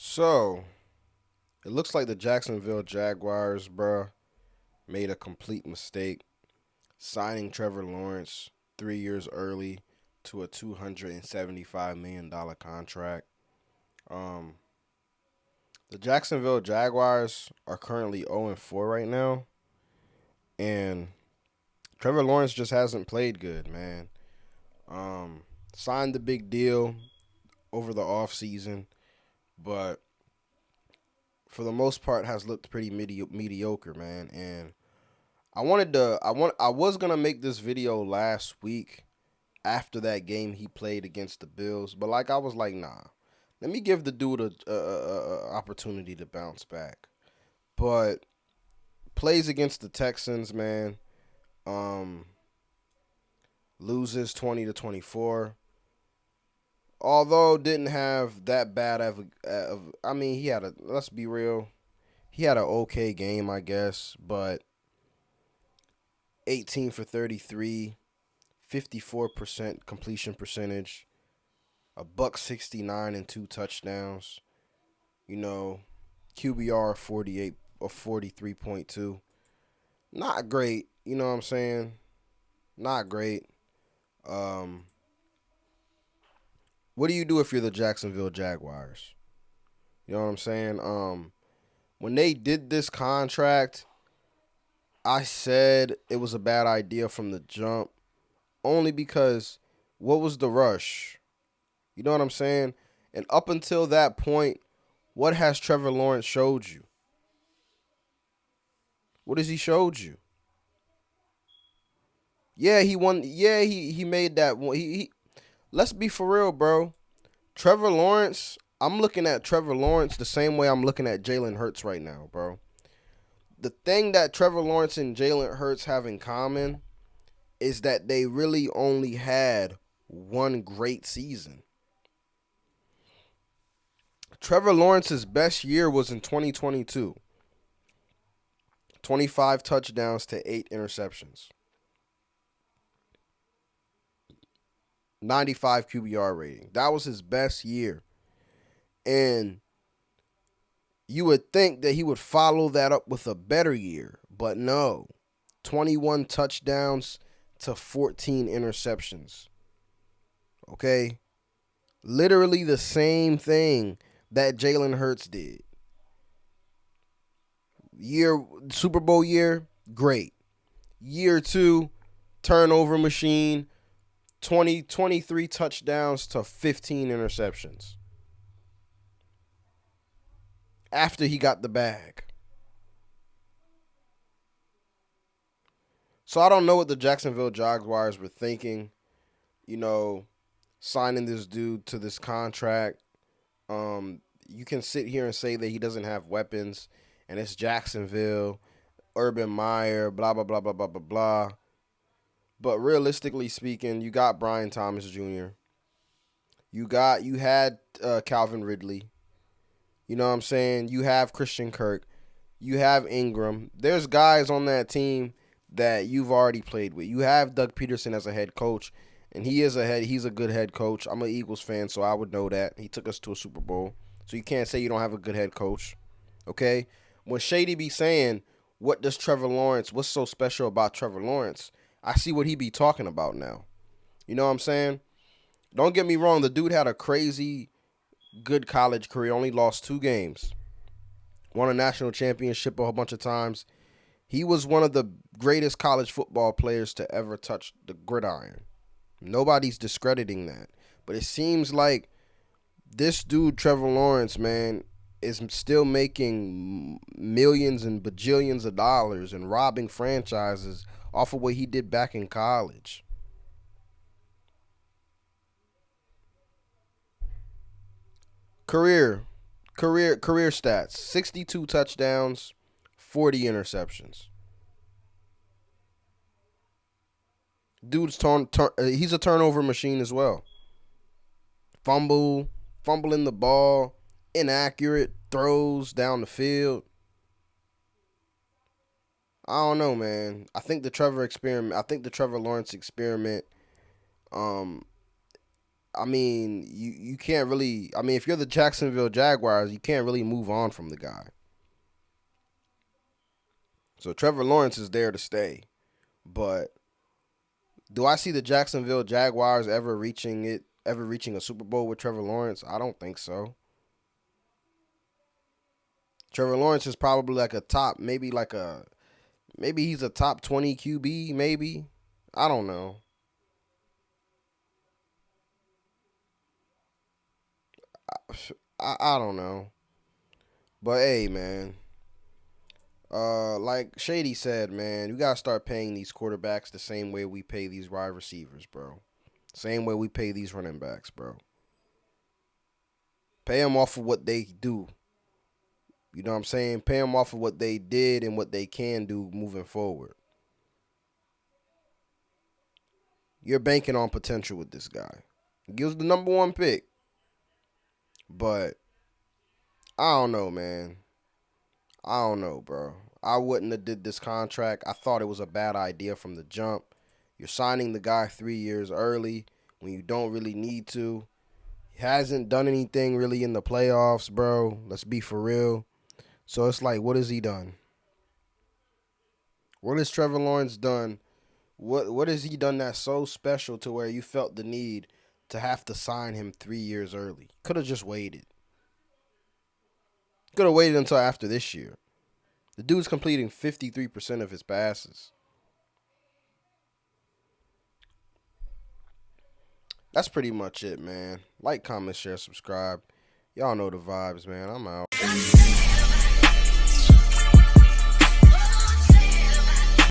So, it looks like the Jacksonville Jaguars, bruh, made a complete mistake signing Trevor Lawrence 3 years early to a $275 million contract. Um, the Jacksonville Jaguars are currently 0-4 right now, and Trevor Lawrence just hasn't played good, man. Um, Signed the big deal over the offseason, but for the most part has looked pretty mediocre, man. And I was gonna make this video last week after that game he played against the Bills, but like I was like, nah, let me give the dude a opportunity to bounce back. But plays against the Texans, man, um, loses 20-24. Although didn't have that bad I mean, he had a, let's be real, he had an okay game, I guess, but 18 for 33, 54% completion percentage, a buck 69 and two touchdowns. You know, QBR 48 or 43.2. Not great, you know what I'm saying? Not great. Um what do you do if you're the Jacksonville Jaguars? You know what I'm saying? When they did this contract, I said it was a bad idea from the jump only because what was the rush? You know what I'm saying? And up until that point, what has Trevor Lawrence showed you? What has he showed you? Yeah, he won. Yeah, he made that one. Let's be for real, bro. Trevor Lawrence. I'm looking at Trevor Lawrence the same way I'm looking at Jalen Hurts right now, bro. The thing that Trevor Lawrence and Jalen Hurts have in common is that they really only had one great season. Trevor Lawrence's best year was in 2022. 25 touchdowns to 8 interceptions. 95 QBR rating. That was his best year. And you would think that he would follow that up with a better year, but no. 21 touchdowns to 14 interceptions. Okay? Literally the same thing that Jalen Hurts did. Year Super Bowl year, great. Year 2, turnover machine, 23 touchdowns to 15 interceptions. After he got the bag. So I don't know what the Jacksonville Jaguars were thinking, you know, signing this dude to this contract. You can sit here and say that he doesn't have weapons, and it's Jacksonville, Urban Meyer, blah blah blah blah blah blah blah. But realistically speaking, you got Brian Thomas Jr. You had Calvin Ridley. You know what I'm saying? You have Christian Kirk. You have Ingram. There's guys on that team that you've already played with. You have Doug Peterson as a head coach, and he's a good head coach. I'm an Eagles fan, so I would know that. He took us to a Super Bowl. So you can't say you don't have a good head coach. Okay? When Shady be saying, what's so special about Trevor Lawrence? I see what he be talking about now. You know what I'm saying? Don't get me wrong, the dude had a crazy good college career, only lost 2 games. Won a national championship a whole bunch of times. He was one of the greatest college football players to ever touch the gridiron. Nobody's discrediting that. But it seems like this dude, Trevor Lawrence, man, is still making millions and bajillions of dollars and robbing franchises off of what he did back in college. Career, career stats: 62 touchdowns, 40 interceptions. He's a turnover machine as well. Fumble, fumbling the ball, inaccurate throws down the field. I don't know, man. I think the Trevor Lawrence experiment. Um, I mean, you can't really. I mean, if you're the Jacksonville Jaguars, you can't really move on from the guy. So Trevor Lawrence is there to stay. But do I see the Jacksonville Jaguars ever reaching a Super Bowl with Trevor Lawrence? I don't think so. Trevor Lawrence is probably like a top, maybe he's a top 20 QB, maybe. I don't know. I don't know. But hey, man. Like Shady said, man, you gotta start paying these quarterbacks the same way we pay these wide receivers, bro. Same way we pay these running backs, bro. Pay them off of what they do. You know what I'm saying? Pay them off of what they did and what they can do moving forward. You're banking on potential with this guy. He was the number one pick, but I don't know, man. I don't know, bro. I wouldn't have did this contract. I thought it was a bad idea from the jump. You're signing the guy 3 years early when you don't really need to. He hasn't done anything really in the playoffs, bro. Let's be for real. So it's like, what has he done? What has Trevor Lawrence done? What has he done that's so special to where you felt the need to have to sign him 3 years early? Could have just waited. Could have waited until after this year. The dude's completing 53% of his passes. That's pretty much it, man. Like, comment, share, subscribe. Y'all know the vibes, man. I'm out.